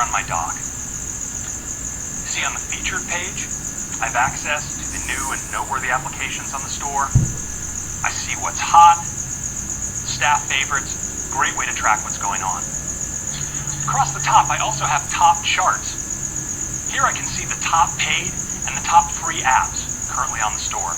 on my dock. See on the featured page, I have access to the new and noteworthy applications on the store. I see what's hot, staff favorites, great way to track what's going on. Across the top, I also have top charts. Here I can see the top paid and the top free apps currently on the store.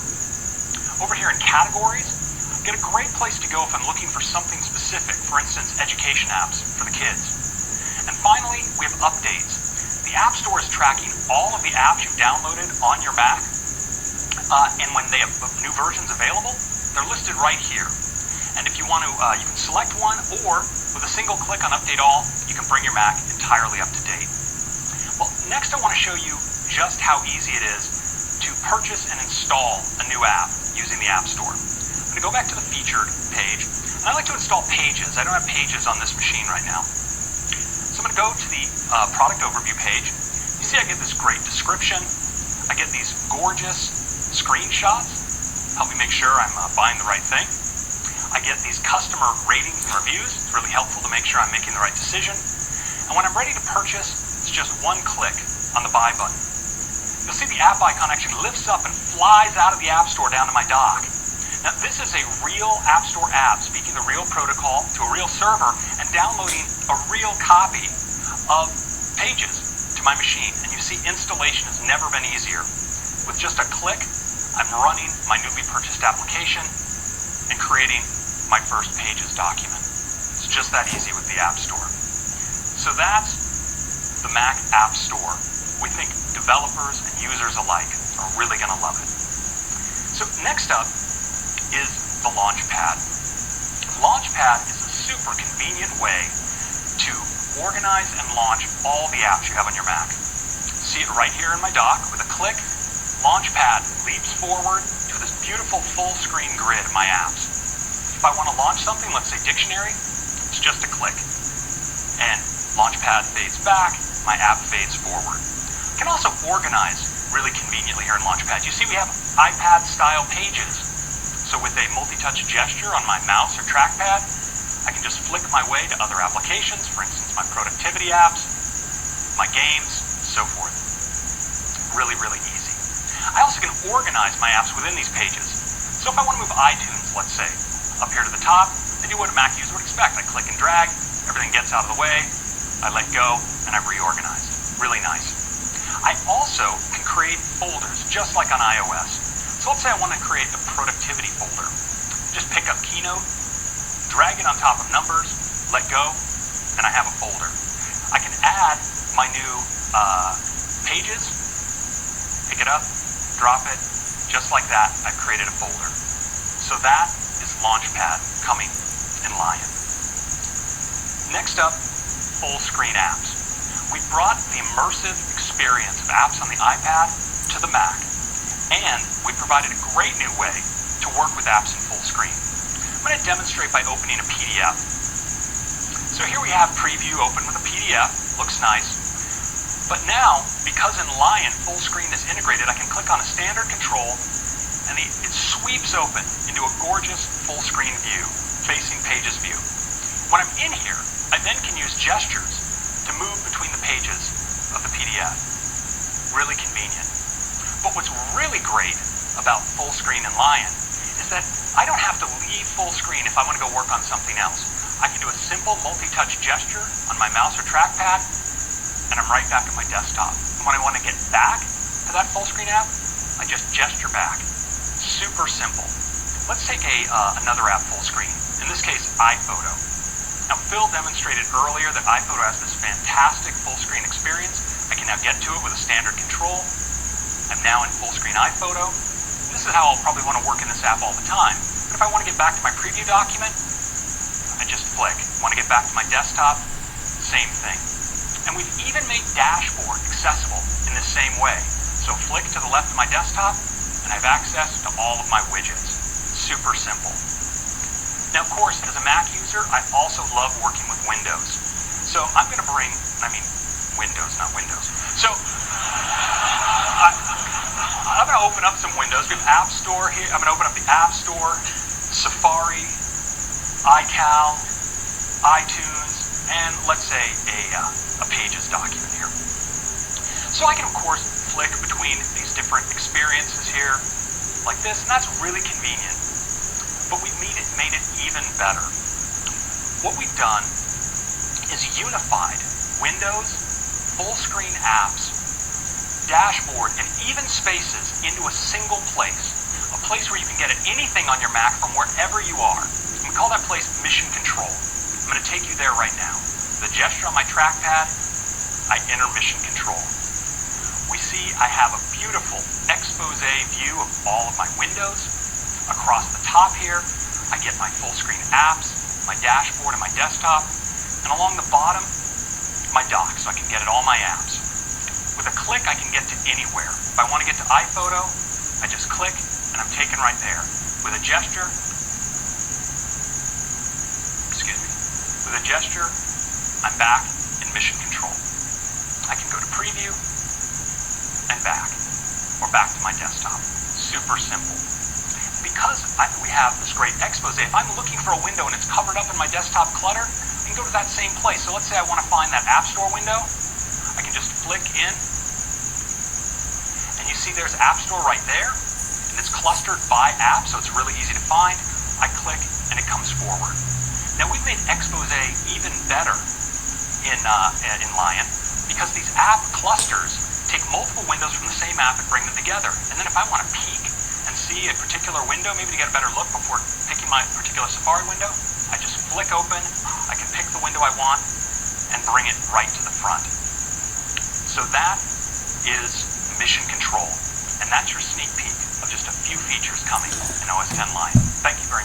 Over here in categories, I get a great place to go if I'm looking for something specific, for instance, education apps for the kids. And finally, we have updates. The App Store is tracking all of the apps you've downloaded on your Mac, and when they have new versions available, they're listed right here. And if you want to, you can select one, or with a single click on Update All, you can bring your Mac entirely up to date. Well, next I want to show you just how easy it is to purchase and install a new app using the App Store. I'm going to go back to the featured page, and I like to install Pages. I don't have Pages on this machine right now. So I'm going to go to the product overview page. You see I get this great description. I get these gorgeous screenshots, help me make sure I'm buying the right thing. I get these customer ratings and reviews. It's really helpful to make sure I'm making the right decision. And when I'm ready to purchase, it's just one click on the buy button. You'll see the app icon actually lifts up and flies out of the App Store down to my dock. Now this is a real App Store app, speaking the real protocol to a real server and downloading a real copy of Pages to my machine. And you see installation has never been easier. With just a click, I'm running my newly purchased application and creating my first Pages document. It's just that easy with the App Store. So that's the Mac App Store. We think developers and users alike are really going to love it. So next up is the Launchpad. Launchpad is a super convenient way to organize and launch all the apps you have on your Mac. See it right here in my dock. With a click, Launchpad leaps forward to this beautiful full screen grid of my apps. If I want to launch something, let's say dictionary, it's just a click. And Launchpad fades back, my app fades forward. I can also organize really conveniently here in Launchpad. You see we have iPad-style pages. So with a multi-touch gesture on my mouse or trackpad, I can just flick my way to other applications, for instance, my productivity apps, my games, so forth. Really, really easy. I also can organize my apps within these pages. So if I want to move iTunes, let's say, up here to the top, I do what a Mac user would expect. I click and drag, everything gets out of the way, I let go, and I've reorganized. Really nice. I also can create folders, just like on iOS. So let's say I want to create a productivity folder. Just pick up Keynote, drag it on top of Numbers, let go, and I have a folder. I can add my new Pages, pick it up, drop it, just like that, I've created a folder. So that is Launchpad coming in Lion. Next up, full screen apps. We brought the immersive experience of apps on the iPad to the Mac, and we provided a great new way to work with apps in full screen. I'm going to demonstrate by opening a PDF. So here we have Preview open with a PDF, looks nice. But now, because in Lion full screen is integrated, I can click on a standard control and it sweeps open into a gorgeous full screen view, facing Pages view. When I'm in here, I then can use gestures to move between the pages of the PDF. Really convenient. But what's really great about full screen in Lion is that I don't have to leave full screen if I want to go work on something else. I can do a simple multi-touch gesture on my mouse or trackpad, and I'm right back at my desktop. And when I want to get back to that full screen app, I just gesture back. Super simple. Let's take another app full screen, in this case, iPhoto. Now, Phil demonstrated earlier that iPhoto has this fantastic full screen experience. I can now get to it with a standard control. I'm now in full screen iPhoto. And this is how I'll probably want to work in this app all the time. But if I want to get back to my preview document, I just flick. Want to get back to my desktop? Same thing. And we've even made Dashboard accessible in the same way. So flick to the left of my desktop, and I have access to all of my widgets. Super simple. Now, of course, as a Mac user, I also love working with Windows. So I'm going to bring, Windows, not Windows. So I'm going to open up some windows. We have App Store here. I'm going to open up the App Store, Safari, iCal, iTunes, and let's say a Pages document here. So I can, of course, flick between these different experiences here, like this, and that's really convenient. But we've made it even better. What we've done is unified Windows, full screen apps, dashboard, and even spaces into a single place. A place where you can get at anything on your Mac from wherever you are. And we call that place Mission Control. I'm going to take you there right now. With a gesture on my trackpad, I enter Mission Control. We see I have a beautiful expose view of all of my windows. Across the top here, I get my full screen apps, my dashboard, and my desktop. And along the bottom, my dock, so I can get at all my apps. With a click, I can get to anywhere. If I want to get to iPhoto, I just click, and I'm taken right there. With a gesture, I'm back in Mission Control. I can go to Preview, and back, or back to my desktop. Super simple. Because we have this great expose, if I'm looking for a window and it's covered up in my desktop clutter, I can go to that same place. So let's say I want to find that App Store window. I can just flick in, and you see there's App Store right there, and it's clustered by app, so it's really easy to find. I click, and it comes forward. Now we've made expose even better in Lion, because these app clusters take multiple windows from the same app and bring them together. And then if I want to peek and see a particular window, maybe to get a better look before picking my particular Safari window, I just flick open, I can pick the window I want, and bring it right to the front. So that is Mission Control, and that's your sneak peek of just a few features coming in OS X Lion. Thank you very much.